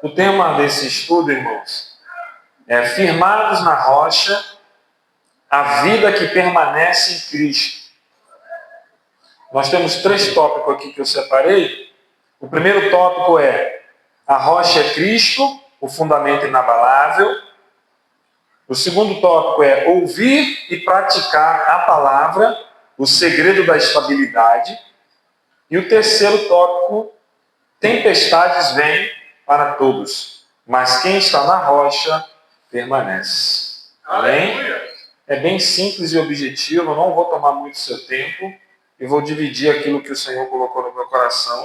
O tema desse estudo, irmãos, é firmados na rocha, a vida que permanece em Cristo. Nós temos 3 tópicos aqui que eu separei. O primeiro tópico é a rocha é Cristo, o fundamento inabalável. O segundo tópico é ouvir e praticar a palavra, o segredo da estabilidade. E o terceiro tópico, tempestades vêm para todos, mas quem está na rocha permanece. Amém? É bem simples e objetivo, eu não vou tomar muito seu tempo e vou dividir aquilo que o Senhor colocou no meu coração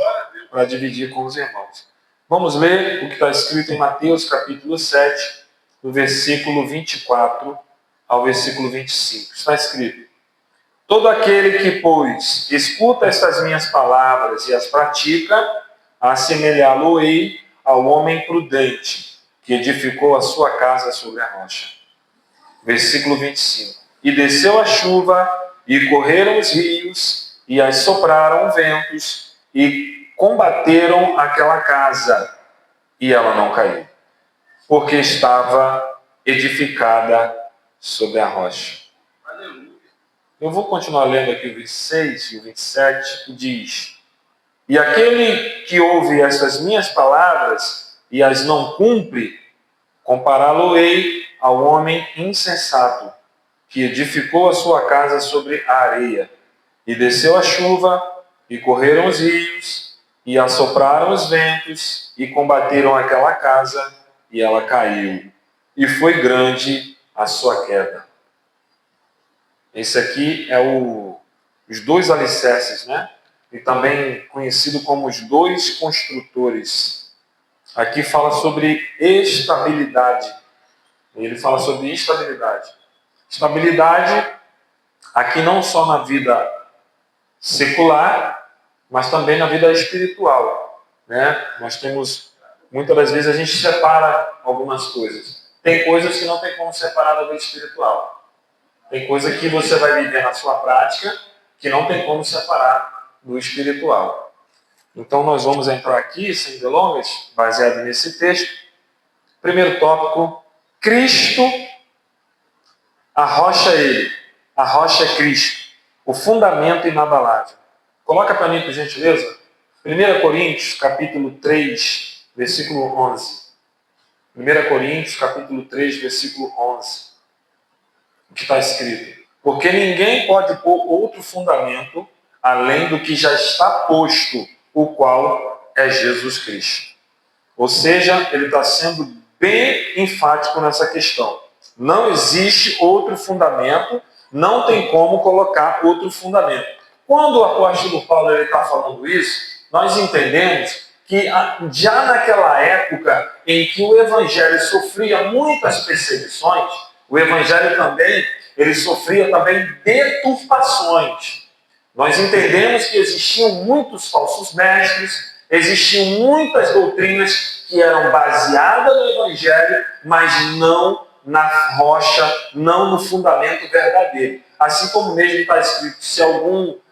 para dividir com os irmãos. Vamos ler o que está escrito em Mateus capítulo 7, do versículo 24 ao versículo 25. Está escrito: todo aquele que, pois, escuta estas minhas palavras e as pratica, assemelhá-lo-ei ao homem prudente, que edificou a sua casa sobre a rocha. Versículo 25. E desceu a chuva, e correram os rios, e as sopraram ventos, e combateram aquela casa, e ela não caiu, porque estava edificada sobre a rocha. Eu vou continuar lendo aqui o 26 e o 27, que diz: e aquele que ouve essas minhas palavras e as não cumpre, compará-lo-ei ao homem insensato, que edificou a sua casa sobre a areia. E desceu a chuva, e correram os rios, e assopraram os ventos, e combateram aquela casa, e ela caiu. E foi grande a sua queda. Esse aqui é os 2 alicerces, né? E também conhecido como os 2 construtores. Aqui fala sobre estabilidade. Ele fala sobre estabilidade. Estabilidade aqui não só na vida secular, mas também na vida espiritual, né? Nós temos, muitas das vezes a gente separa algumas coisas. Tem coisas que não tem como separar da vida espiritual. Tem coisa que você vai viver na sua prática que não tem como separar do espiritual. Então nós vamos entrar aqui, sem delongas, baseado nesse texto. Primeiro tópico, Cristo, a rocha é Ele, a rocha é Cristo, o fundamento inabalável. Coloca para mim, por gentileza, 1 Coríntios, capítulo 3, versículo 11. 1 Coríntios, capítulo 3, versículo 11. O que está escrito: porque ninguém pode pôr outro fundamento além do que já está posto, o qual é Jesus Cristo. Ou seja, ele está sendo bem enfático nessa questão. Não existe outro fundamento, não tem como colocar outro fundamento. Quando o apóstolo Paulo está falando isso, nós entendemos que já naquela época em que o evangelho sofria muitas perseguições, o evangelho também, ele sofria também deturpações. Nós entendemos que existiam muitos falsos mestres, existiam muitas doutrinas que eram baseadas no evangelho, mas não na rocha, não no fundamento verdadeiro. Assim como mesmo está escrito, se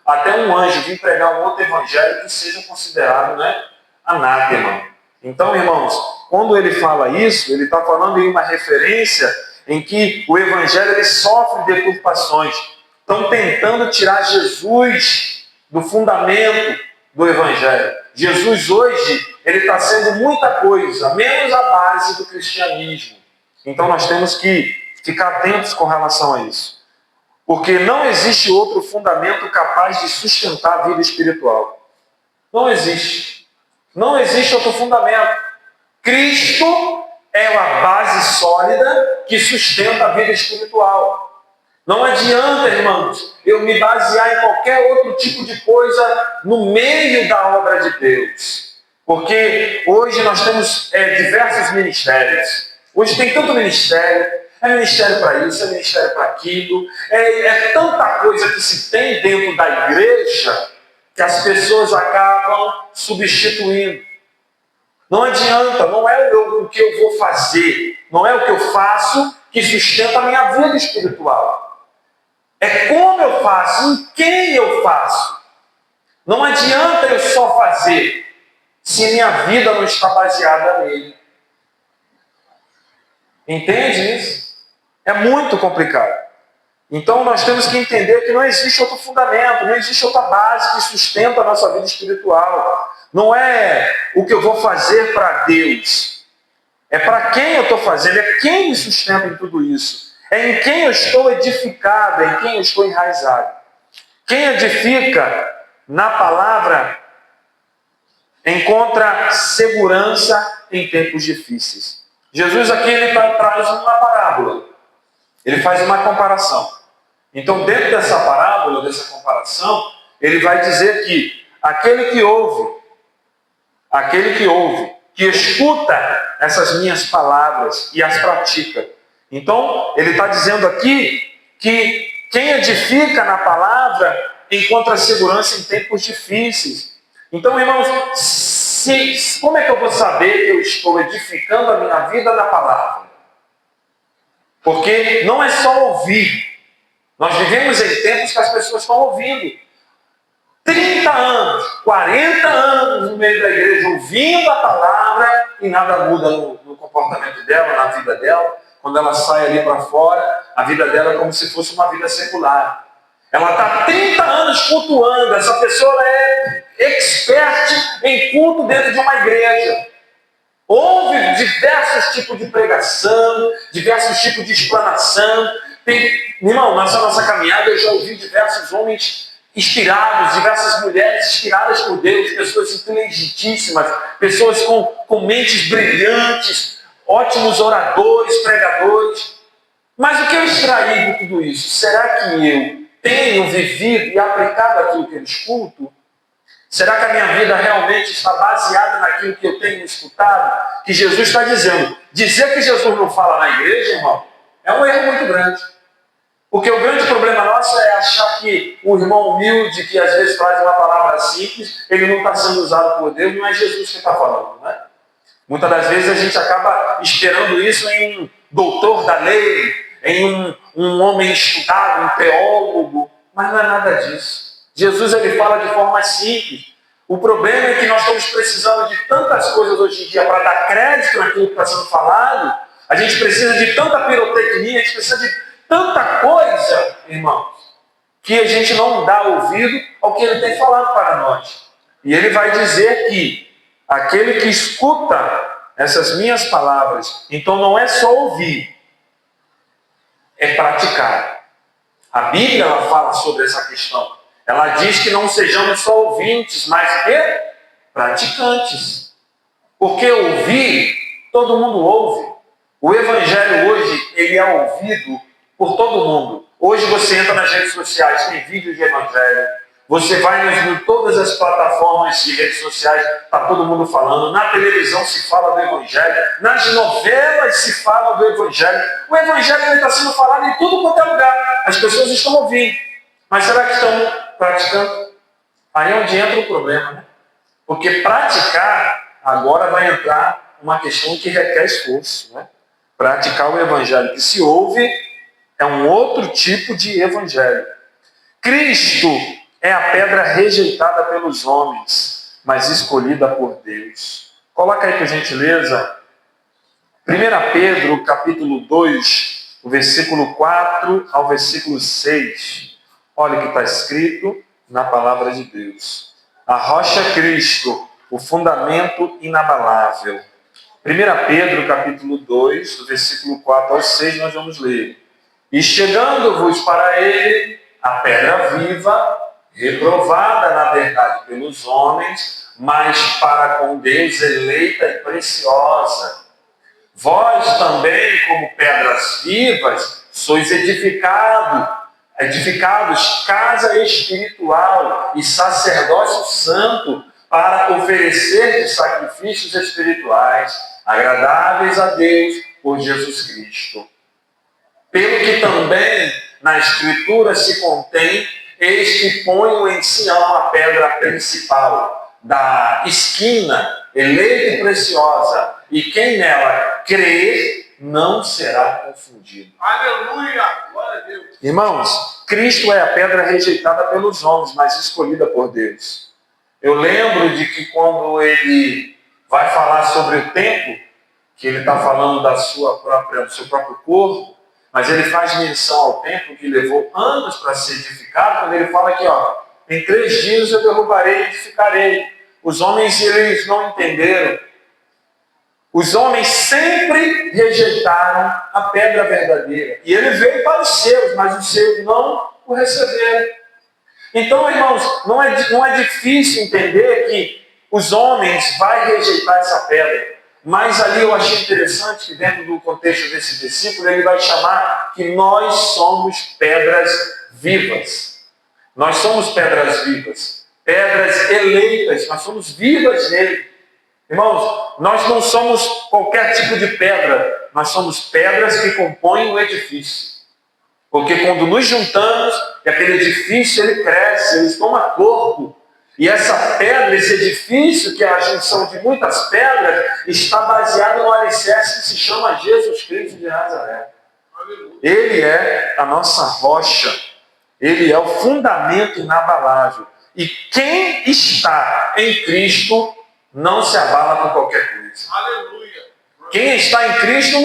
até um anjo vir pregar um outro evangelho, que seja considerado, né, anátema. Então, irmãos, quando ele fala isso, ele está falando em uma referência em que o evangelho ele sofre deturpações. Estão tentando tirar Jesus do fundamento do evangelho. Jesus hoje, ele está sendo muita coisa, menos a base do cristianismo. Então nós temos que ficar atentos com relação a isso. Porque não existe outro fundamento capaz de sustentar a vida espiritual. Não existe. Não existe outro fundamento. Cristo é a base sólida que sustenta a vida espiritual. Não adianta, irmãos, eu me basear em qualquer outro tipo de coisa no meio da obra de Deus. Porque hoje nós temos diversos ministérios. Hoje tem tanto ministério, é ministério para isso, é ministério para aquilo. É tanta coisa que se tem dentro da igreja que as pessoas acabam substituindo. Não adianta, não é o que eu vou fazer, não é o que eu faço que sustenta a minha vida espiritual. É como eu faço, em quem eu faço. Não adianta eu só fazer se minha vida não está baseada nele. Entende isso? É muito complicado. Então nós temos que entender que não existe outro fundamento, não existe outra base que sustenta a nossa vida espiritual. Não é o que eu vou fazer para Deus. É para quem eu estou fazendo, é quem me sustenta em tudo isso. É em quem eu estou edificado, é em quem eu estou enraizado. Quem edifica na palavra encontra segurança em tempos difíceis. Jesus aqui ele traz uma parábola. Ele faz uma comparação. Então, dentro dessa parábola, dessa comparação, ele vai dizer que aquele que ouve, que escuta essas minhas palavras e as pratica. Então, ele está dizendo aqui que quem edifica na palavra encontra segurança em tempos difíceis. Então, irmãos, como é que eu vou saber que eu estou edificando a minha vida na palavra? Porque não é só ouvir. Nós vivemos em tempos que as pessoas estão ouvindo. 30 anos, 40 anos no meio da igreja, ouvindo a palavra e nada muda no comportamento dela, na vida dela. Quando ela sai ali para fora, a vida dela é como se fosse uma vida secular. Ela está 30 anos cultuando, essa pessoa é expert em culto dentro de uma igreja. Houve diversos tipos de pregação, diversos tipos de explanação. Irmão, nessa nossa caminhada eu já ouvi diversos homens inspirados, diversas mulheres inspiradas por Deus, pessoas inteligentíssimas, pessoas com mentes brilhantes, ótimos oradores, pregadores. Mas o que eu extraí de tudo isso? Será que eu tenho vivido e aplicado aquilo que eu escuto? Será que a minha vida realmente está baseada naquilo que eu tenho escutado? Que Jesus está dizendo. Dizer que Jesus não fala na igreja, irmão, é um erro muito grande. Porque o grande problema nosso é achar que o irmão humilde, que às vezes traz uma palavra simples, ele não está sendo usado por Deus, não é Jesus que está falando, né? Muitas das vezes a gente acaba esperando isso em um doutor da lei, em um homem estudado, um teólogo, mas não é nada disso. Jesus ele fala de forma simples. O problema é que nós estamos precisando de tantas coisas hoje em dia para dar crédito naquilo que está sendo falado. A gente precisa de tanta pirotecnia, a gente precisa de tanta coisa, irmãos, que a gente não dá ouvido ao que ele tem falado para nós. E ele vai dizer que aquele que escuta essas minhas palavras, então não é só ouvir, é praticar. A Bíblia ela fala sobre essa questão. Ela diz que não sejamos só ouvintes, mas que praticantes. Porque ouvir, todo mundo ouve. O Evangelho hoje, ele é ouvido por todo mundo. Hoje você entra nas redes sociais, tem vídeos de Evangelho. Você vai em todas as plataformas de redes sociais, está todo mundo falando. Na televisão se fala do Evangelho. Nas novelas se fala do Evangelho. O Evangelho está sendo falado em tudo quanto é lugar. As pessoas estão ouvindo. Mas será que estão praticando? Aí é onde entra o problema, né? Porque praticar, agora vai entrar uma questão que requer esforço, né? Praticar o Evangelho que se ouve é um outro tipo de Evangelho. Cristo é a pedra rejeitada pelos homens, mas escolhida por Deus. Coloca aí, por gentileza, 1 Pedro, capítulo 2, o versículo 4 ao versículo 6. Olha o que está escrito na palavra de Deus. A rocha é Cristo, o fundamento inabalável. 1 Pedro, capítulo 2, do versículo 4 ao 6, nós vamos ler. E chegando-vos para ele, a pedra viva, reprovada na verdade pelos homens, mas para com Deus eleita e preciosa. Vós também, como pedras vivas, sois edificados, casa espiritual e sacerdócio santo, para oferecer sacrifícios espirituais, agradáveis a Deus por Jesus Cristo. Pelo que também na Escritura se contém, este ponho em Sião a pedra principal, da esquina, eleita e preciosa, e quem nela crer não será confundido. Aleluia! Glória a Deus! Irmãos, Cristo é a pedra rejeitada pelos homens, mas escolhida por Deus. Eu lembro de que quando ele vai falar sobre o tempo, que ele está falando do seu próprio corpo, mas ele faz menção ao templo que levou anos para ser edificado, quando ele fala que, em 3 dias eu derrubarei e edificarei. Os homens, eles não entenderam. Os homens sempre rejeitaram a pedra verdadeira. E ele veio para os seus, mas os seus não o receberam. Então, irmãos, não é difícil entender que os homens vão rejeitar essa pedra. Mas ali eu achei interessante que dentro do contexto desse versículo, ele vai chamar que nós somos pedras vivas. Nós somos pedras vivas. Pedras eleitas, nós somos vivas nele. Irmãos, nós não somos qualquer tipo de pedra, nós somos pedras que compõem o edifício. Porque quando nos juntamos, aquele edifício ele cresce, ele toma corpo. E essa pedra, esse edifício, que é a junção de muitas pedras, está baseado no alicerce que se chama Jesus Cristo de Nazaré. Ele é a nossa rocha, ele é o fundamento inabalável. E quem está em Cristo não se abala com qualquer coisa. Aleluia. Quem está em Cristo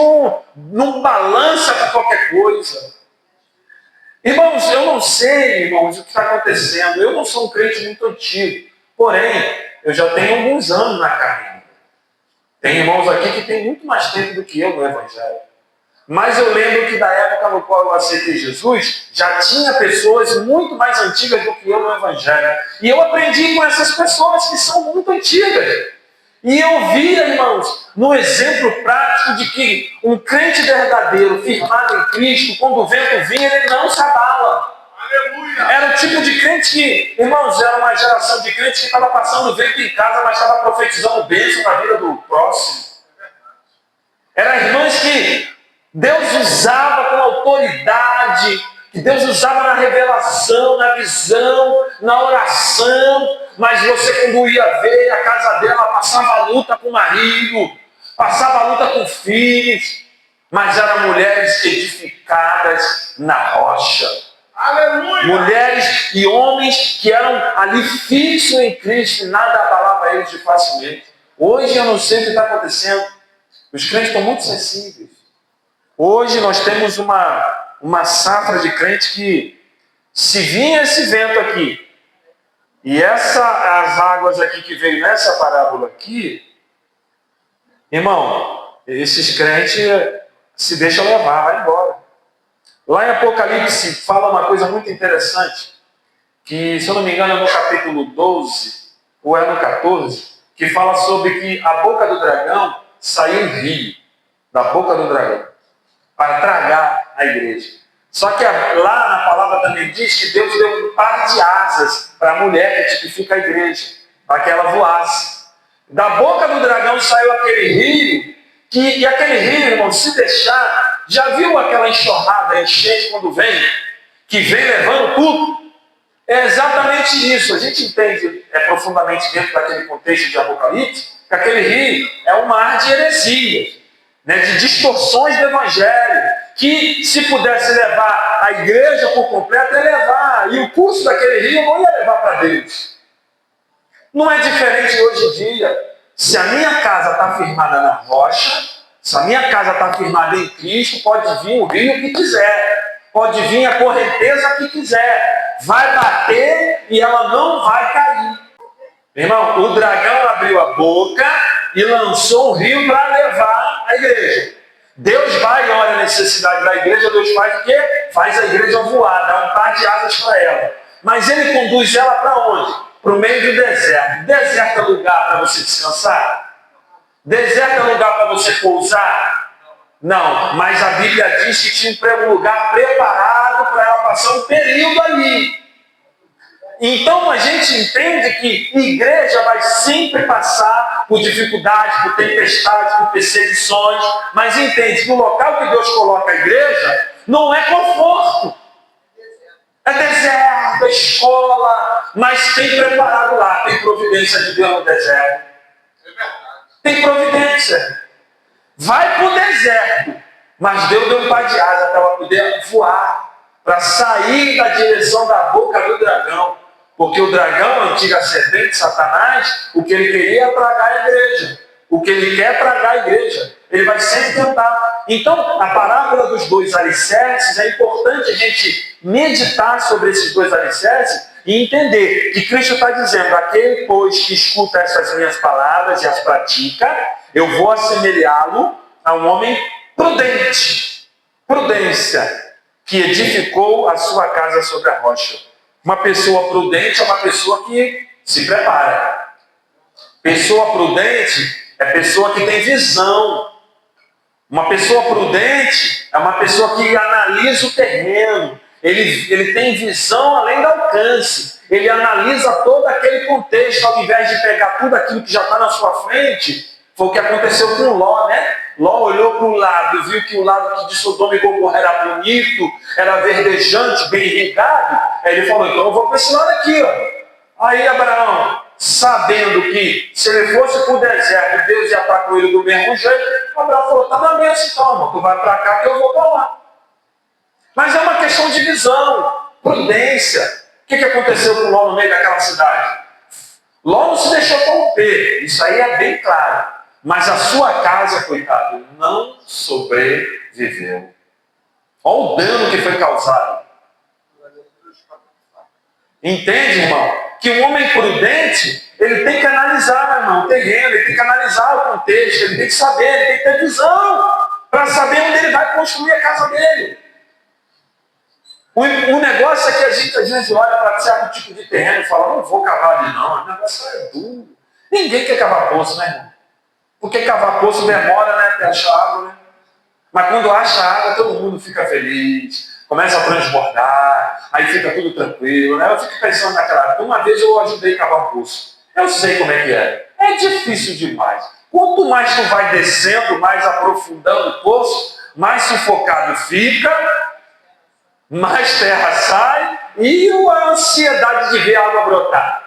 não balança com qualquer coisa. Irmãos, eu não sei, irmãos, o que está acontecendo. Eu não sou um crente muito antigo. Porém, eu já tenho alguns anos na caminhada. Tem irmãos aqui que têm muito mais tempo do que eu no Evangelho. Mas eu lembro que da época no qual eu aceitei Jesus, já tinha pessoas muito mais antigas do que eu no Evangelho. E eu aprendi com essas pessoas que são muito antigas. E eu via, irmãos, no exemplo prático de que um crente verdadeiro, firmado em Cristo, quando o vento vinha, ele não se abala. Aleluia. Era o tipo de crente que, irmãos, era uma geração de crentes que estava passando vento em casa, mas estava profetizando bênção na vida do próximo. Eram irmãs que Deus usava com autoridade, que Deus usava na revelação, na visão, na oração, mas você quando ia ver a casa dela passava luta com o marido, passava luta com filhos, mas eram mulheres edificadas na rocha. Aleluia. Mulheres e homens que eram ali fixos em Cristo e nada abalava eles de facilmente. Hoje eu não sei o que está acontecendo. Os crentes estão muito sensíveis. Hoje nós temos uma safra de crentes que, se vinha esse vento aqui, e as águas aqui que veio nessa parábola aqui, irmão, esses crentes se deixam levar, vai embora. Lá em Apocalipse fala uma coisa muito interessante, que se eu não me engano é no capítulo 12, ou é no 14, que fala sobre que a boca do dragão saiu um rio, da boca do dragão, para tragar a igreja. Só que lá na palavra também diz que Deus deu um par de asas para a mulher que tipifica a igreja, para que ela voasse. Da boca do dragão saiu aquele rio, e aquele rio, irmão, se deixar, já viu aquela enxurrada, enchente quando vem, que vem levando tudo? É exatamente isso. A gente entende profundamente dentro daquele contexto de Apocalipse, que aquele rio é um mar de heresias, de distorções do Evangelho, que se pudesse levar a igreja por completo, ia levar, e o curso daquele rio não ia levar para Deus. Não é diferente hoje em dia. Se a minha casa está firmada na rocha, se a minha casa está firmada em Cristo, pode vir o rio que quiser, pode vir a correnteza que quiser, vai bater e ela não vai cair. Irmão, o dragão abriu a boca e lançou um rio para levar a igreja. Deus vai e olha a necessidade da igreja, Deus faz o quê? Faz a igreja voar, dá um par de asas para ela. Mas ele conduz ela para onde? Para o meio do deserto. Deserto é lugar para você descansar? Deserto é lugar para você pousar? Não, mas a Bíblia diz que tinha um lugar preparado para ela passar um período ali. Então a gente entende que igreja vai sempre passar por dificuldades, por tempestades, por perseguições, mas entende que o local que Deus coloca a igreja não é conforto. É deserto, é escola, mas tem preparado lá, tem providência de Deus no deserto. Tem providência. Vai para o deserto, mas Deus deu um par de asas para ela poder voar, para sair da direção da boca do dragão. Porque o dragão, a antiga serpente, Satanás, o que ele queria é tragar a igreja. O que ele quer é tragar a igreja. Ele vai sempre tentar. Então, a parábola dos dois alicerces, é importante a gente meditar sobre esses dois alicerces e entender que Cristo está dizendo: aquele, pois, que escuta essas minhas palavras e as pratica, eu vou assemelhá-lo a um homem prudente. Prudência, que edificou a sua casa sobre a rocha. Uma pessoa prudente é uma pessoa que se prepara. Pessoa prudente é pessoa que tem visão. Uma pessoa prudente é uma pessoa que analisa o terreno. Ele tem visão além do alcance. Ele analisa todo aquele contexto, ao invés de pegar tudo aquilo que já está na sua frente. Foi o que aconteceu com Ló, né? Ló olhou para o lado, viu que o lado de Sodoma e Gomorra era bonito, era verdejante, bem irrigado. Aí ele falou: então eu vou para esse lado aqui, ó. Aí Abraão, sabendo que se ele fosse para o deserto, Deus ia estar com ele do mesmo jeito, Abraão falou: tá na benção então, irmão, tu vai para cá que eu vou para lá. Mas é uma questão de visão, prudência. O que aconteceu com Ló no meio daquela cidade? Ló não se deixou corromper, isso aí é bem claro. Mas a sua casa, coitado, não sobreviveu. Olha o dano que foi causado. Entende, irmão? Que um homem prudente, ele tem que analisar, irmão, o terreno, ele tem que analisar o contexto, ele tem que saber, ele tem que ter visão para saber onde ele vai construir a casa dele. O negócio é que a gente às vezes olha para certo tipo de terreno e fala: não vou cavar ali não, o negócio é duro. Ninguém quer cavar poço, né, irmão? Porque cavar poço demora, né, até achar água, né? Mas quando acha água, todo mundo fica feliz, começa a transbordar, aí fica tudo tranquilo, né? Eu fico pensando naquela época. Uma vez eu ajudei a cavar um poço. Eu sei como é que é. É difícil demais. Quanto mais tu vai descendo, mais aprofundando o poço, mais sufocado fica, mais terra sai e a ansiedade de ver a água brotar.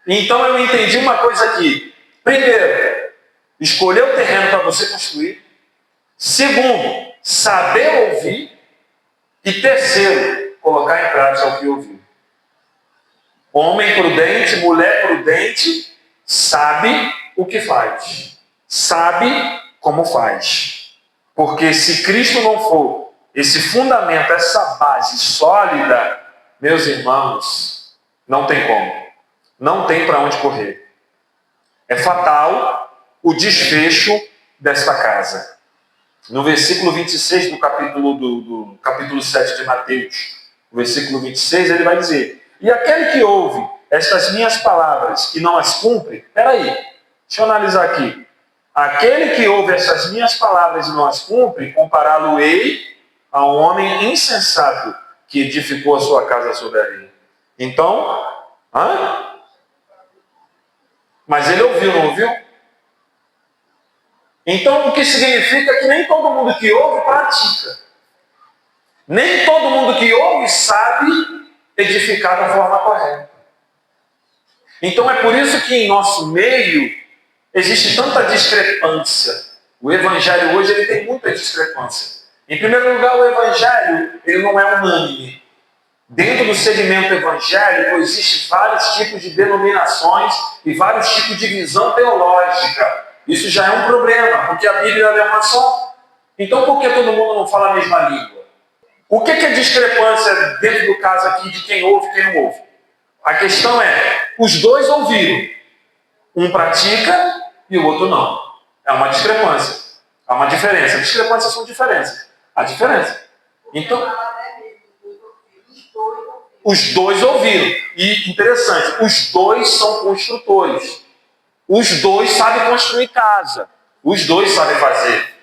Então eu entendi uma coisa aqui. Primeiro, escolher o terreno para você construir. Segundo, saber ouvir. E terceiro, colocar em prática o que ouviu. Homem prudente, mulher prudente, sabe o que faz. Sabe como faz. Porque se Cristo não for esse fundamento, essa base sólida, meus irmãos, não tem como. Não tem para onde correr. É fatal o desfecho desta casa. No versículo 26 do capítulo 7 de Mateus, no versículo 26, ele vai dizer: e aquele que ouve estas minhas palavras e não as cumpre, peraí, deixa eu analisar aqui. Aquele que ouve estas minhas palavras e não as cumpre, compará-lo-ei a um homem insensato que edificou a sua casa sobre a areia. Então, mas ele ouviu, não ouviu? Então, o que significa que nem todo mundo que ouve pratica. Nem todo mundo que ouve sabe edificar da forma correta. Então, é por isso que em nosso meio existe tanta discrepância. O evangelho hoje ele tem muita discrepância. Em primeiro lugar, o evangelho ele não é unânime. Dentro do segmento evangélico existem vários tipos de denominações e vários tipos de visão teológica. Isso já é um problema, porque a Bíblia é uma só. Então, por que todo mundo não fala a mesma língua? O que é discrepância dentro do caso aqui de quem ouve e quem não ouve? A questão é, os dois ouviram. Um pratica e o outro não. É uma discrepância. Há uma diferença. Discrepâncias são diferenças. Há diferença. Então, os dois ouviram. E interessante, os dois são construtores. Os dois sabem construir casa. Os dois sabem fazer.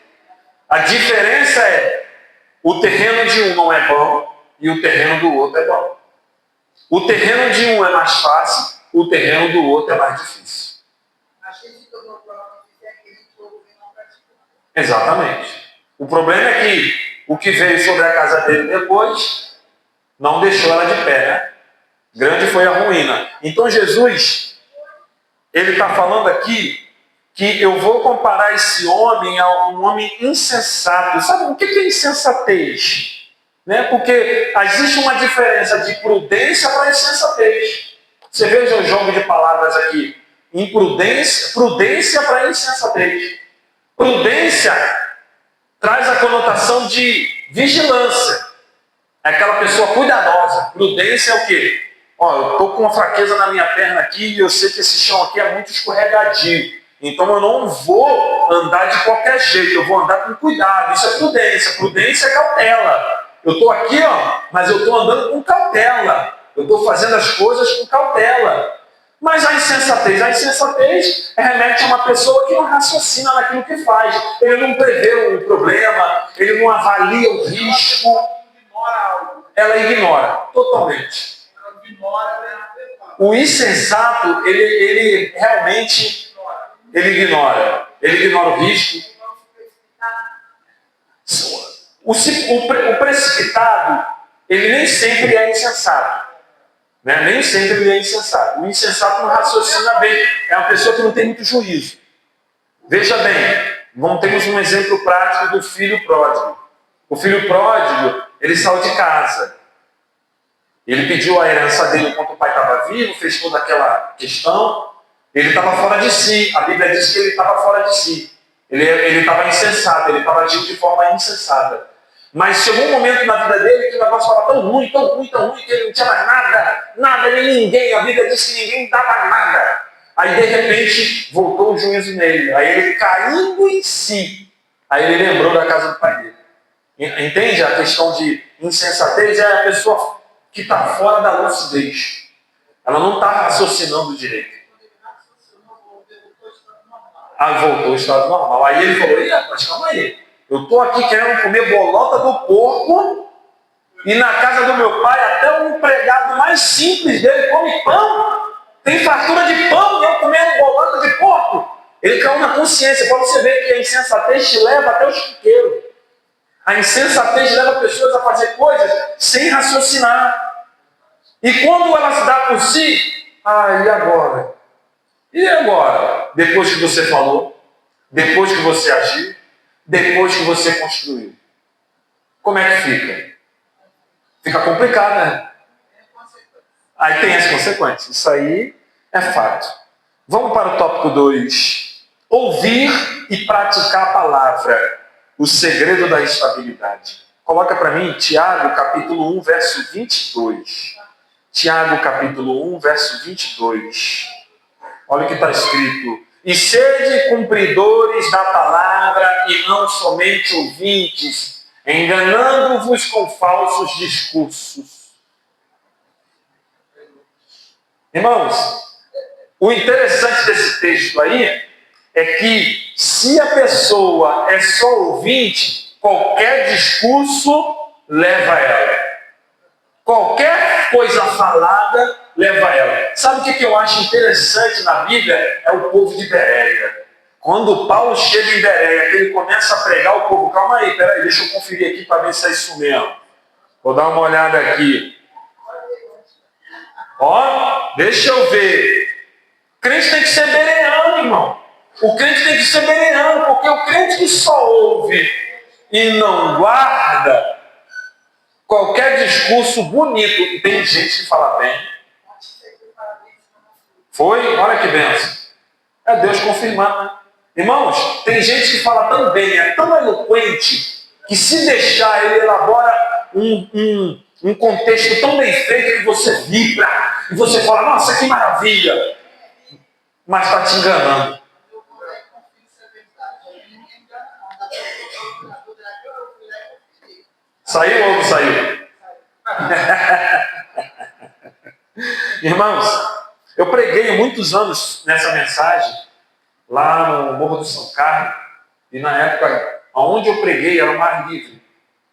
A diferença é, o terreno de um não é bom e o terreno do outro é bom. O terreno de um é mais fácil, o terreno do outro é mais difícil. Exatamente. O problema é que o que veio sobre a casa dele depois não deixou ela de pé, né? Grande foi a ruína. Então Jesus, ele está falando aqui que eu vou comparar esse homem a um homem insensato. Sabe o que é insensatez? Né? Porque existe uma diferença de prudência para insensatez. Você veja o jogo de palavras aqui. imprudência, prudência para insensatez. Prudência traz a conotação de vigilância. É aquela pessoa cuidadosa. Prudência é o quê? Ó, eu estou com uma fraqueza na minha perna aqui e eu sei que esse chão aqui é muito escorregadio. Então eu não vou andar de qualquer jeito, eu vou andar com cuidado. Isso é prudência. Prudência é cautela. Eu estou aqui, ó, mas eu estou andando com cautela. Eu estou fazendo as coisas com cautela. Mas a insensatez remete a uma pessoa que não raciocina naquilo que faz. Ele não prevê o problema, ele não avalia o risco. Ela ignora totalmente. O insensato, ele realmente ignora. Ele ignora o risco. O precipitado, ele nem sempre é insensato. Né? Nem sempre ele é insensato. O insensato não raciocina bem. É uma pessoa que não tem muito juízo. Veja bem, temos um exemplo prático do filho pródigo. O filho pródigo, ele saiu de casa. Ele pediu a herança dele enquanto o pai estava vivo, fez toda aquela questão. Ele estava fora de si. A Bíblia diz que ele estava fora de si. Ele estava insensato, ele estava agindo de forma insensata. Mas chegou um momento na vida dele que o negócio estava tão ruim, que ele não tinha mais nada, nem ninguém. A Bíblia diz que ninguém dava nada. Aí, de repente, voltou o juízo nele. Aí ele caindo em si. Aí ele lembrou da casa do pai dele. Entende? A questão de insensatez é a pessoa que está fora da lucidez. Ela não está raciocinando direito. Aí voltou ao estado normal. Aí ele falou, rapaz, calma aí. Eu estou aqui querendo comer bolota do porco e na casa do meu pai até o empregado mais simples dele come pão. Tem fartura de pão e eu comendo bolota de porco. Ele caiu na consciência. Para você ver que a insensatez te leva até o chiqueiro. A insensatez leva pessoas a fazer coisas sem raciocinar. E quando ela se dá por si, e agora? E agora? Depois que você falou, depois que você agiu, depois que você construiu. Como é que fica? Fica complicado, né? Aí tem as consequências. Isso aí é fato. Vamos para o tópico 2. Ouvir e praticar a palavra. O segredo da estabilidade. Coloca para mim Tiago, capítulo 1, verso 22. Tiago, capítulo 1, verso 22. Olha o que está escrito. E sede cumpridores da palavra e não somente ouvintes, enganando-vos com falsos discursos. Irmãos, o interessante desse texto aí é que se a pessoa é só ouvinte, qualquer discurso leva ela. Qualquer coisa falada leva ela. Sabe o que eu acho interessante na Bíblia? É o povo de Bereia. Quando Paulo chega em Bereia, ele começa a pregar, o povo, calma aí, peraí, deixa eu conferir aqui para ver se é isso mesmo. Vou dar uma olhada aqui. Ó, deixa eu ver. O crente tem que ser bereano, irmão. O crente tem que ser bereano, porque o crente que só ouve e não guarda, qualquer discurso bonito, e tem gente que fala bem. Foi? Olha que benção. É Deus confirmando, né? Irmãos, tem gente que fala tão bem, é tão eloquente, que se deixar, ele elabora um contexto tão bem feito que você vibra, e você fala, nossa, que maravilha. Mas está te enganando. Saiu ou não saiu? Irmãos, eu preguei muitos anos nessa mensagem, lá no Morro do São Carlos, e na época, onde eu preguei era uma área livre,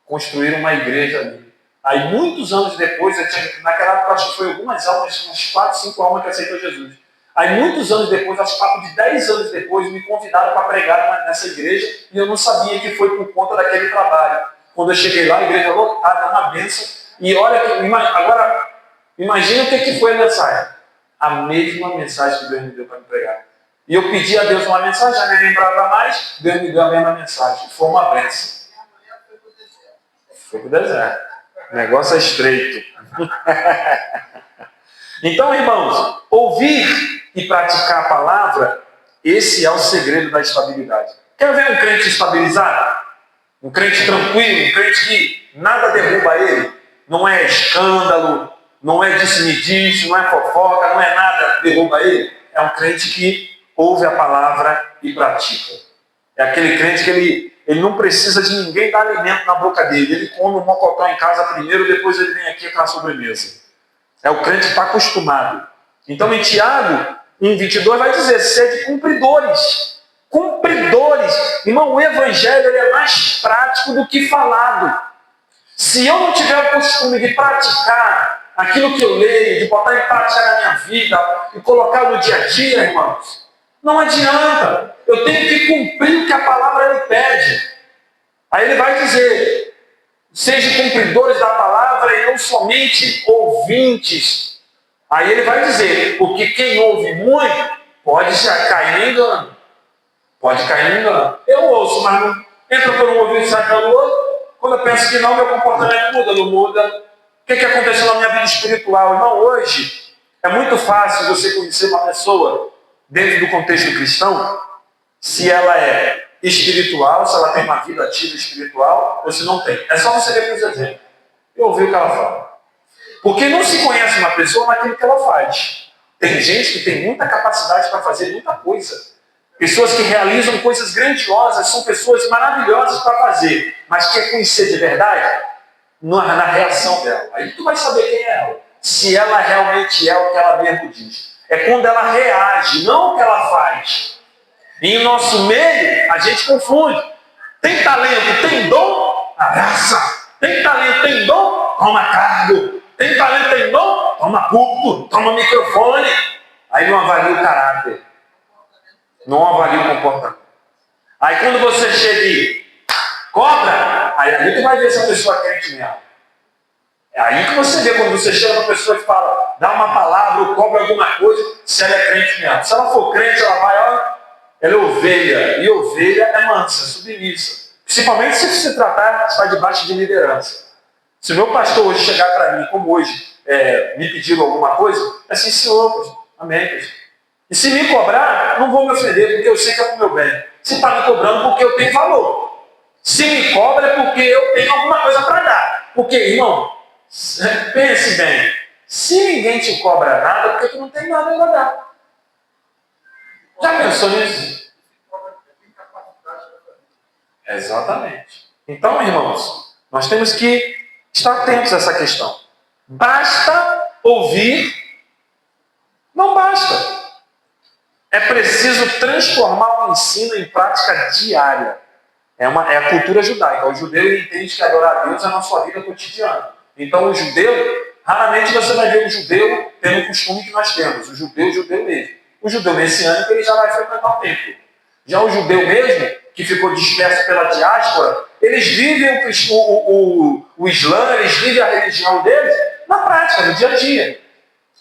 construíram uma igreja ali. Aí, muitos anos depois, naquela época, acho que foi algumas almas, umas 4, 5 almas que aceitou Jesus. Aí, muitos anos depois, acho que papo de 10 anos depois, me convidaram para pregar nessa igreja, e eu não sabia que foi por conta daquele trabalho. Quando eu cheguei lá, a igreja lotada, uma bênção, e olha, agora, imagina o que foi a mensagem. A mesma mensagem que Deus me deu para me pregar. E eu pedi a Deus uma mensagem, já me lembrava mais, Deus me deu a mesma mensagem. Foi uma bênção. Foi para o deserto. O negócio é estreito. Então, irmãos, ouvir e praticar a palavra, esse é o segredo da estabilidade. Quer ver um crente estabilizado? Um crente tranquilo, um crente que nada derruba ele? Não é escândalo, não é disse-me-disse, não é fofoca, não é nada derruba ele. É um crente que ouve a palavra e pratica. É aquele crente que ele não precisa de ninguém dar alimento na boca dele. Ele come um mocotó em casa primeiro, depois ele vem aqui com a sobremesa. É o crente que está acostumado. Então, em Tiago 1,22 vai dizer, sede cumpridores. Cumpridores. Irmão, o evangelho ele é mais prático do que falado. Se eu não tiver o costume de praticar aquilo que eu leio, de botar em prática na minha vida e colocar no dia a dia, irmãos, não adianta. Eu tenho que cumprir o que a palavra me pede. Aí ele vai dizer, sejam cumpridores da palavra e não somente ouvintes. Aí ele vai dizer, porque quem ouve muito pode já cair no engano. Pode cair no engano. Eu ouço, mas não entra por um ouvido e sai pelo outro. Quando eu penso que não, meu comportamento muda, não muda. O que aconteceu na minha vida espiritual? Irmão, hoje é muito fácil você conhecer uma pessoa dentro do contexto cristão, se ela é espiritual, se ela tem uma vida ativa espiritual, ou se não tem. É só você ver pelos exemplos. Eu ouvi o que ela fala. Porque não se conhece uma pessoa naquilo que ela faz. Tem gente que tem muita capacidade para fazer muita coisa. Pessoas que realizam coisas grandiosas, são pessoas maravilhosas para fazer. Mas quer conhecer de verdade? Na reação dela. Aí tu vai saber quem é ela. Se ela realmente é o que ela mesmo diz. É quando ela reage, não o que ela faz. E em nosso meio, a gente confunde. Tem talento, tem dom, abraça. Tem talento, tem dom, toma cargo. Tem talento, tem dom, toma púlpito, toma microfone. Aí não avalia o caráter. Não avalia o comportamento. Aí quando você chega e cobra, aí ali tu vai ver se a pessoa é crente mesmo. É aí que você vê quando você chega uma pessoa e fala, dá uma palavra ou cobra alguma coisa, se ela é crente mesmo. Se ela for crente, ela vai, ó, ela é ovelha. E ovelha é mansa, submissa. Principalmente se se tratar, está debaixo de liderança. Se o meu pastor hoje chegar para mim, como hoje, me pedindo alguma coisa, é assim, senhor, pastor. Amém, pastor. E se me cobrar, não vou me ofender, porque eu sei que é para o meu bem. Se está me cobrando, porque eu tenho valor. Se me cobra, é porque eu tenho alguma coisa para dar. Porque, irmão, pense bem, se ninguém te cobra nada, é porque tu não tem nada para dar. Já pensou nisso? Exatamente. Então, irmãos, nós temos que estar atentos a essa questão. Basta ouvir, não basta. É preciso transformar o ensino em prática diária. É a cultura judaica. O judeu entende que adorar a Deus é na sua vida cotidiana. Então o judeu, raramente você vai ver um judeu tendo o costume que nós temos. O judeu mesmo. O judeu messiânico ele já vai frequentar o templo. Já o judeu mesmo, que ficou disperso pela diáspora, eles vivem o Islã, eles vivem a religião deles na prática, no dia a dia.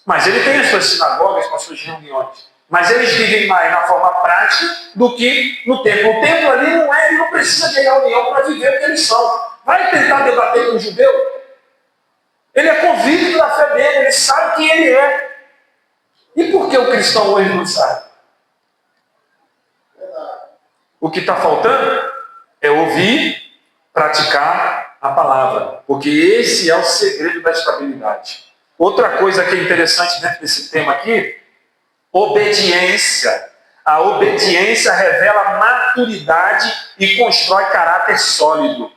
Mas ele tem as suas sinagogas com as suas reuniões. Mas eles vivem mais na forma prática do que no templo. O templo ali ele não precisa de reunião para viver o que eles são. Vai tentar debater com o judeu? Ele é convicto da fé dele, ele sabe quem ele é. E por que o cristão hoje não sabe? O que está faltando é ouvir, praticar a palavra. Porque esse é o segredo da estabilidade. Outra coisa que é interessante dentro desse tema aqui, obediência. A obediência revela maturidade e constrói caráter sólido.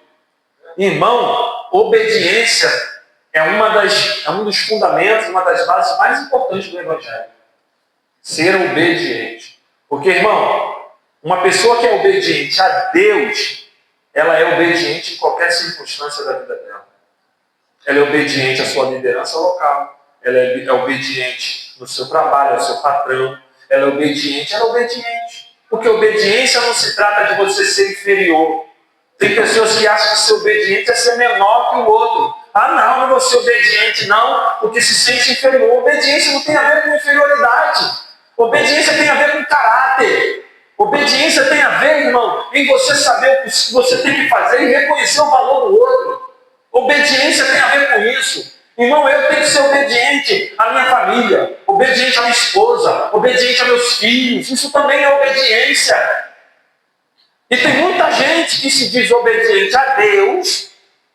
Irmão, obediência é um dos fundamentos, uma das bases mais importantes do Evangelho. Ser obediente. Porque, irmão, uma pessoa que é obediente a Deus, ela é obediente em qualquer circunstância da vida dela. Ela é obediente à sua liderança local. Ela é obediente no seu trabalho, ao seu patrão. Ela é obediente. Porque obediência não se trata de você ser inferior. Tem pessoas que acham que ser obediente é ser menor que o outro. Não vou ser obediente, não, porque se sente inferior. Obediência não tem a ver com inferioridade. Obediência tem a ver com caráter. Obediência tem a ver, irmão, em você saber o que você tem que fazer e reconhecer o valor do outro. Obediência tem a ver com isso. Irmão, eu tenho que ser obediente à minha família, obediente à minha esposa, obediente a meus filhos. Isso também é obediência. E tem muita gente que se diz obediente a Deus,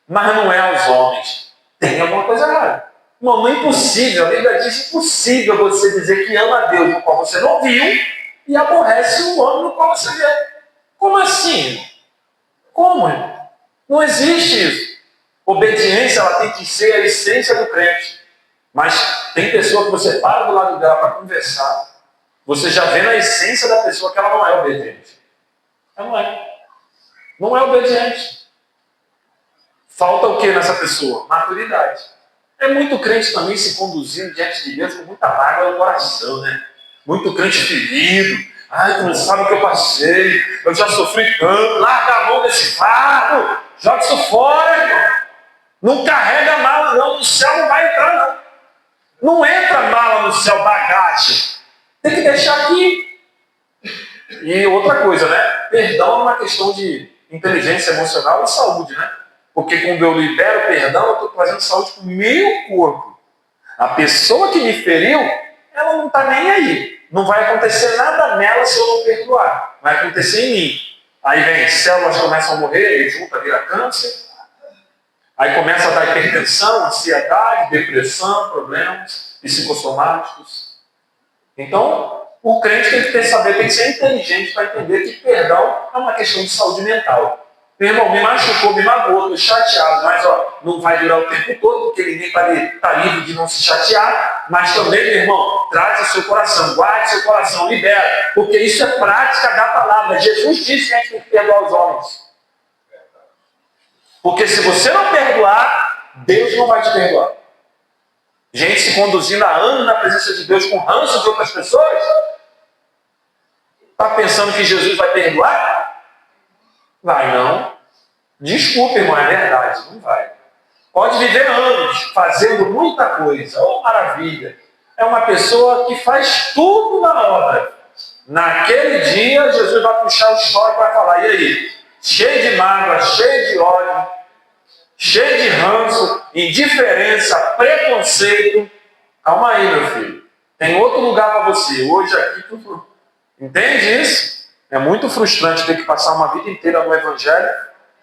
mas não é aos homens. Tem alguma coisa errada. Irmão, não é impossível. A Bíblia diz impossível você dizer que ama a Deus no qual você não viu e aborrece o homem no qual você vê. Como assim? Como, irmão? Não existe isso. Obediência, ela tem que ser a essência do crente. Mas tem pessoa que você para do lado dela para conversar, você já vê na essência da pessoa que ela não é obediente. Ela não é. Não é obediente. Falta o que nessa pessoa? Maturidade. É muito crente também se conduzindo diante de Deus com muita mágoa no coração, né? Muito crente ferido. Ai, tu não sabe o que eu passei. Eu já sofri tanto. Larga a mão desse fardo. Joga isso fora, irmão. Não carrega mala, não. No céu não vai entrar, não. Não entra mala no céu, bagagem. Tem que deixar aqui. E outra coisa, né? Perdão é uma questão de inteligência emocional e saúde, né? Porque quando eu libero perdão, eu estou trazendo saúde para o meu corpo. A pessoa que me feriu, ela não está nem aí. Não vai acontecer nada nela se eu não perdoar. Vai acontecer em mim. Aí vem, células começam a morrer, junta, vira câncer. Aí começa a dar hipertensão, ansiedade, depressão, problemas psicossomáticos. Então, o crente tem que ter saber, tem que ser inteligente para entender que perdão é uma questão de saúde mental. Meu irmão, me machucou, me magoou, estou chateado, mas não vai durar o tempo todo, porque ninguém está livre de não se chatear, mas também, meu irmão, trate o seu coração, guarde seu coração, libera, porque isso é prática da palavra. Jesus disse que a gente tem que perdoar os homens. Porque se você não perdoar, Deus não vai te perdoar. Gente se conduzindo há anos na presença de Deus com ranço de outras pessoas, está pensando que Jesus vai perdoar? Vai não. Desculpa, irmão, é verdade, não vai. Pode viver anos fazendo muita coisa, oh maravilha. É uma pessoa que faz tudo na obra. Naquele dia, Jesus vai puxar o histórico e vai falar, e aí? Cheio de mágoa, cheio de ódio, cheio de ranço, indiferença, preconceito. Calma aí, meu filho. Tem outro lugar para você. Hoje aqui, tudo. Entende isso? É muito frustrante ter que passar uma vida inteira no Evangelho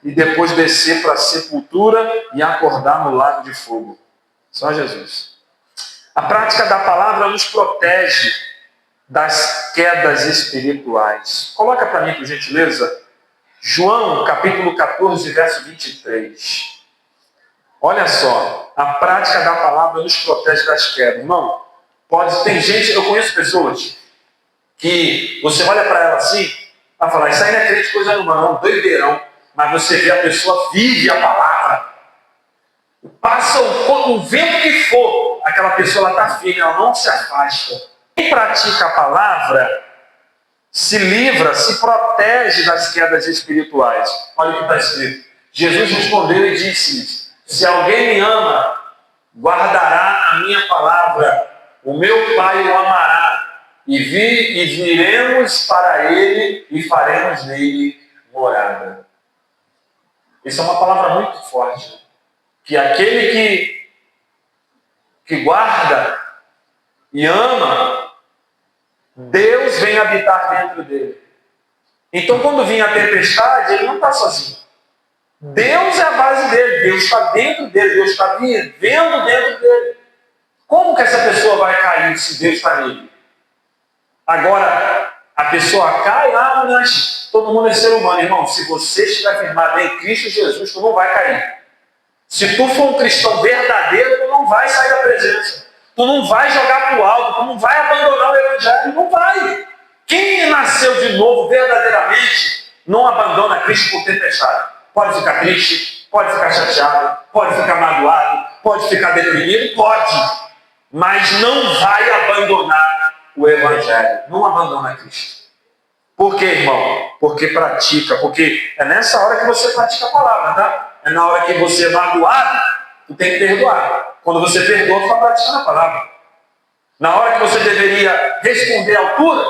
e depois descer para a sepultura e acordar no lago de fogo. Só Jesus. A prática da palavra nos protege das quedas espirituais. Coloca para mim, por gentileza, João, capítulo 14, verso 23. Olha só, a prática da palavra nos protege das quedas. Irmão, tem gente, eu conheço pessoas que você olha para ela assim, vai falar, isso aí não é crente coisa nenhuma, não, doideirão. Mas você vê a pessoa vive a palavra. Passa o vento que for, aquela pessoa está firme, ela não se afasta. Quem pratica a palavra se livra, se protege das quedas espirituais. Olha o que está escrito. Jesus respondeu e disse, se alguém me ama, guardará a minha palavra, o meu Pai o amará, e viremos para ele e faremos nele morada. Isso é uma palavra muito forte. Que aquele que guarda e ama, Deus vem habitar dentro dele. Então, quando vinha a tempestade, ele não está sozinho. Deus é a base dele, Deus está dentro dele, Deus está vivendo dentro dele. Como que essa pessoa vai cair se Deus está nele? Agora, a pessoa cai, mas todo mundo é ser humano, irmão. Se você estiver firmado em Cristo Jesus, tu não vai cair. Se tu for um cristão verdadeiro, tu não vai sair da presença. Tu não vai jogar para o alto, tu não vai abandonar o Evangelho, não vai. Quem nasceu de novo verdadeiramente, não abandona Cristo por tempestade. Pode ficar triste, pode ficar chateado, pode ficar magoado, pode ficar deprimido, pode. Mas não vai abandonar o Evangelho. Não abandona Cristo. Por quê, irmão? Porque pratica. Porque é nessa hora que você pratica a palavra, tá? É na hora que você é magoado, tu tem que perdoar. Quando você perdoa, tu está praticando a palavra. Na hora que você deveria responder à altura,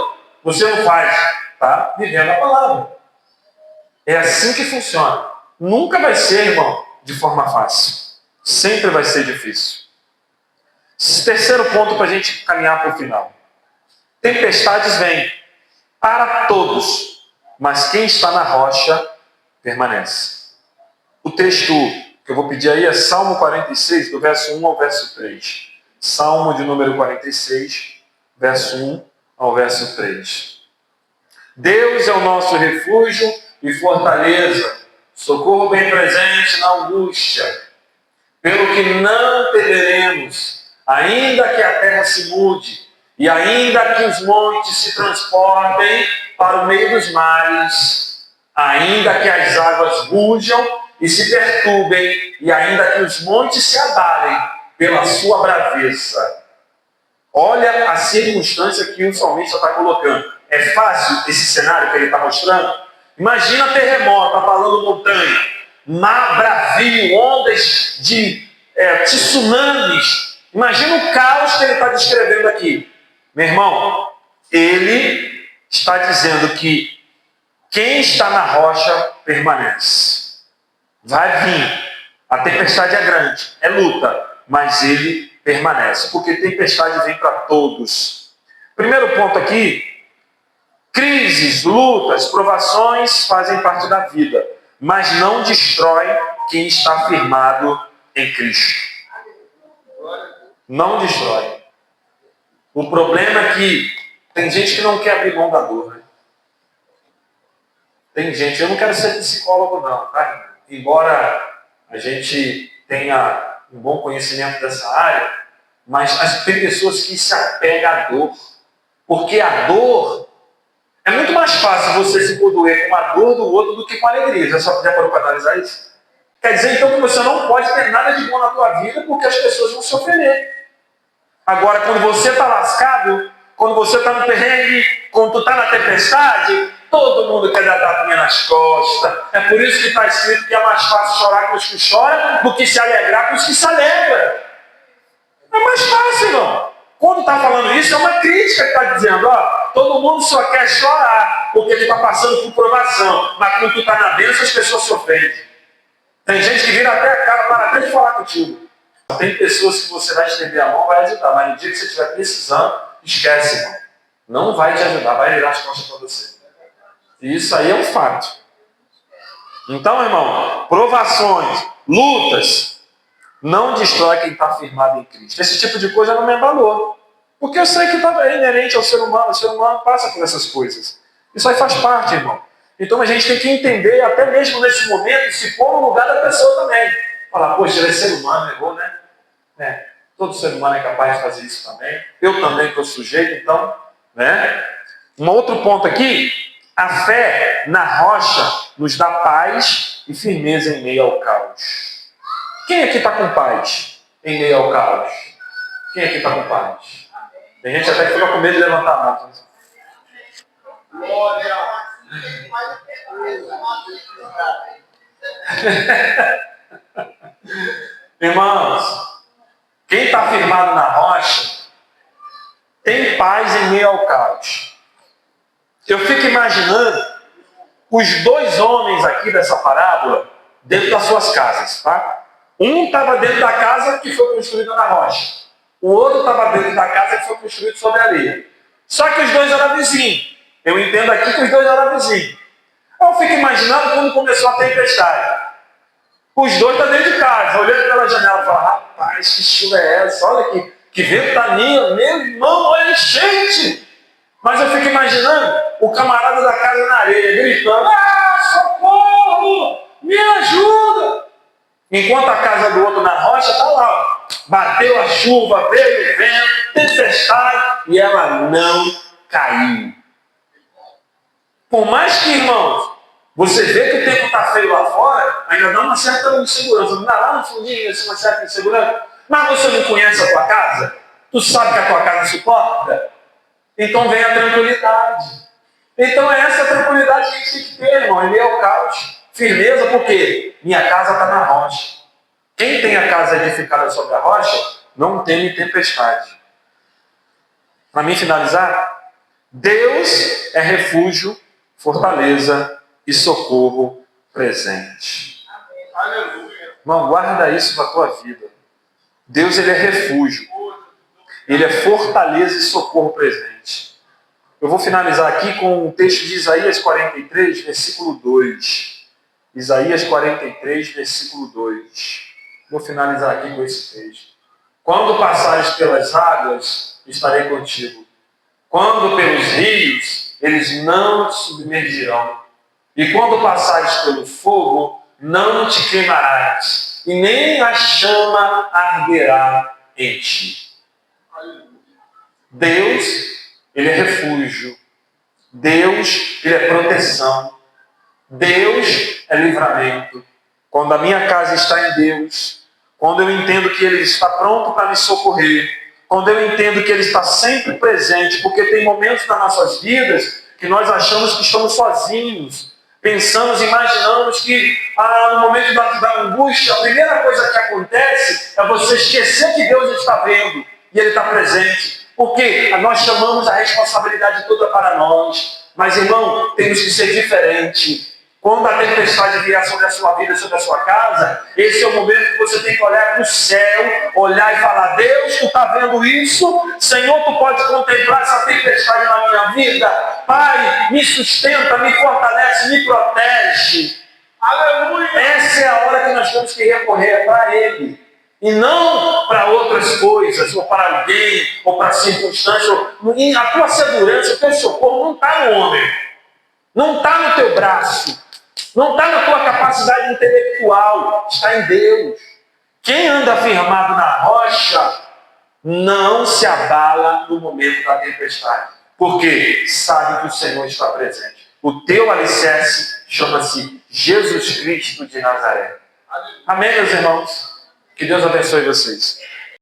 você não faz. Tá vivendo a palavra. É assim que funciona. Nunca vai ser, irmão, de forma fácil. Sempre vai ser difícil. Terceiro ponto para a gente caminhar para o final. Tempestades vêm para todos, mas quem está na rocha permanece. O texto que eu vou pedir aí é Salmo 46, do verso 1 ao verso 3. Salmo de número 46, verso 1 ao verso 3. Deus é o nosso refúgio e fortaleza, socorro bem presente na angústia. Pelo que não temeremos, ainda que a terra se mude, e ainda que os montes se transportem para o meio dos mares, ainda que as águas rujam e se perturbem, e ainda que os montes se abalem pela sua braveza. Olha a circunstância que o salmista está colocando. É fácil esse cenário que ele está mostrando? Imagina terremoto, abalando montanha, mar bravio, ondas de tsunamis. Imagina o caos que ele está descrevendo aqui. Meu irmão, ele está dizendo que quem está na rocha permanece. Vai vir. A tempestade é grande, é luta, mas ele permanece. Porque tempestade vem para todos. Primeiro ponto aqui, crises, lutas, provações fazem parte da vida, mas não destrói quem está firmado em Cristo. Não destrói. O problema é que tem gente que não quer abrir mão da dor, né? Tem gente, eu não quero ser psicólogo não, tá? Embora a gente tenha um bom conhecimento dessa área, mas tem pessoas que se apegam à dor. Porque a dor, é muito mais fácil você se condoer com a dor do outro do que com a alegria. Já parou para analisar isso? Quer dizer então que você não pode ter nada de bom na tua vida porque as pessoas vão se ofender. Agora, quando você está lascado, quando você está no perrengue, quando tu está na tempestade, todo mundo quer dar tapinha nas costas. É por isso que está escrito que é mais fácil chorar com os que choram do que se alegrar com os que se alegram. É mais fácil, irmão. Quando está falando isso, é uma crítica que está dizendo, ó, todo mundo só quer chorar porque ele está passando por provação. Mas quando tu está na bênção, as pessoas se ofendem. Tem gente que vira até a cara para até de falar contigo. Tem pessoas que você vai estender a mão, vai ajudar, mas no dia que você estiver precisando, esquece, irmão. Não vai te ajudar, vai virar as costas para você. E isso aí é um fato. Então, irmão, provações, lutas, não destrói quem está firmado em Cristo. Esse tipo de coisa não me abalou. Porque eu sei que é inerente ao ser humano, o ser humano passa por essas coisas. Isso aí faz parte, irmão. Então a gente tem que entender, até mesmo nesse momento, se pôr no lugar da pessoa também. Falar, poxa, ele é ser humano, errou, né? Todo ser humano é capaz de fazer isso também. Eu também estou sujeito, então, né? Um outro ponto aqui, a fé na rocha nos dá paz e firmeza em meio ao caos. Quem aqui está com paz em meio ao caos? Quem aqui está com paz? Tem gente até que fica com medo de levantar a mão. Glória. Irmãos, quem está firmado na rocha tem paz em meio ao caos. Eu fico imaginando os dois homens aqui dessa parábola dentro das suas casas, tá? Um estava dentro da casa que foi construída na rocha. O outro estava dentro da casa que foi construída sobre a areia. Só que os dois eram vizinhos. Eu entendo aqui que os dois eram vizinhos. Eu fico imaginando quando começou a tempestade. Os dois estão dentro de casa, olhando pela janela e falando, rapaz, que chuva é essa? Olha aqui, que vento tá lindo, meu irmão, olha enchente. Mas eu fico imaginando o camarada da casa na areia, gritando, socorro, me ajuda. Enquanto a casa do outro na rocha está lá, bateu a chuva, veio o vento, tempestade, e ela não caiu. Por mais que, irmãos, você vê que o tempo está feio lá fora, ainda dá uma certa insegurança. Não dá lá no fundinho uma certa insegurança. Mas você não conhece a tua casa? Tu sabe que a tua casa suporta? Então vem a tranquilidade. Então é essa tranquilidade que a gente tem que ter, irmão. Em meio ao caos. Firmeza, porque minha casa está na rocha. Quem tem a casa edificada sobre a rocha, não teme tempestade. Para mim finalizar, Deus é refúgio, fortaleza e socorro presente. Aleluia. Irmão, guarda isso para a tua vida. Deus, ele é refúgio. Ele é fortaleza e socorro presente. Eu vou finalizar aqui com o texto de Isaías 43, versículo 2. Isaías 43, versículo 2. Vou finalizar aqui com esse texto. Quando passares pelas águas, estarei contigo. Quando pelos rios, eles não te submergirão. E quando passares pelo fogo, não te queimarás, e nem a chama arderá em ti. Deus, Ele é refúgio. Deus, Ele é proteção. Deus é livramento. Quando a minha casa está em Deus, quando eu entendo que Ele está pronto para me socorrer, quando eu entendo que Ele está sempre presente, porque tem momentos nas nossas vidas que nós achamos que estamos sozinhos, pensamos, imaginamos que no momento da angústia, a primeira coisa que acontece é você esquecer que Deus está vendo e Ele está presente. Porque nós chamamos a responsabilidade toda para nós. Mas, irmão, temos que ser diferente. Quando a tempestade vier sobre a sua vida, sobre a sua casa, esse é o momento que você tem que olhar para o céu, olhar e falar: Deus, tu está vendo isso? Senhor, tu pode contemplar essa tempestade na minha vida? Pai, me sustenta, me fortalece, me protege. Aleluia! Essa é a hora que nós temos que recorrer para Ele. E não para outras coisas, ou para alguém, ou para circunstâncias. A tua segurança, o teu socorro não está no homem. Não está no teu braço. Não está na tua capacidade intelectual. Está em Deus. Quem anda firmado na rocha não se abala no momento da tempestade. Porque sabe que o Senhor está presente. O teu alicerce chama-se Jesus Cristo de Nazaré. Amém, meus irmãos? Que Deus abençoe vocês.